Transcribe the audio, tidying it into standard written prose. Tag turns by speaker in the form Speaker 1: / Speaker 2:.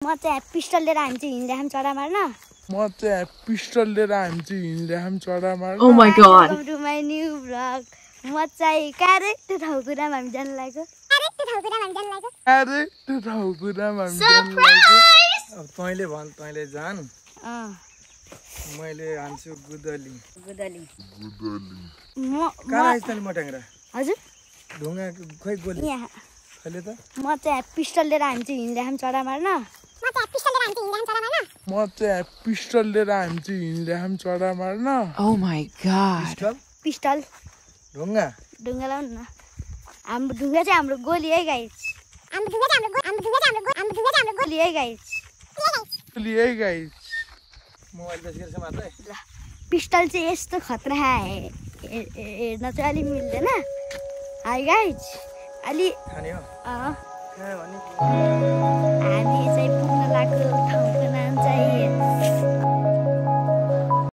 Speaker 1: म चाहिँ पिस्टल लिएर हान्छु हिँड्दा चढा मार्न
Speaker 2: Oh my god.
Speaker 1: Welcome to my new vlog. म चाहिँ क्यारेक्टर ठाउँकुरामा हामी जान लागेको
Speaker 3: अब तैँले भन् तैँले जान मैले हान्छु गुदली कहाँ आइस तैँले मट्याङ्ग्रा
Speaker 1: हजुर
Speaker 3: ढुङ्गा खोइ गोली
Speaker 1: यहाँ
Speaker 3: अहिले त
Speaker 1: म चाहिँ पिस्टल लिएर हान्छु हिँड्दा चढा मार्न
Speaker 2: Oh my god.
Speaker 1: पिस्टल
Speaker 3: ढुङ्गा
Speaker 1: ढुङ्गा लाउनु न हाम्रो ढुङ्गा चाहिँ हाम्रो गोली है गाइस गोली है गाइस
Speaker 3: मोबाइल बेचेर छ मात्रै
Speaker 1: ल पिस्टल चाहिँ यस्तो खतरा हेर्न चाहिँ अलिक मिल्दैन हाई गाइस अलि
Speaker 3: खाने हो
Speaker 1: अँ
Speaker 3: कहाँ भने
Speaker 1: हामी चाहिँ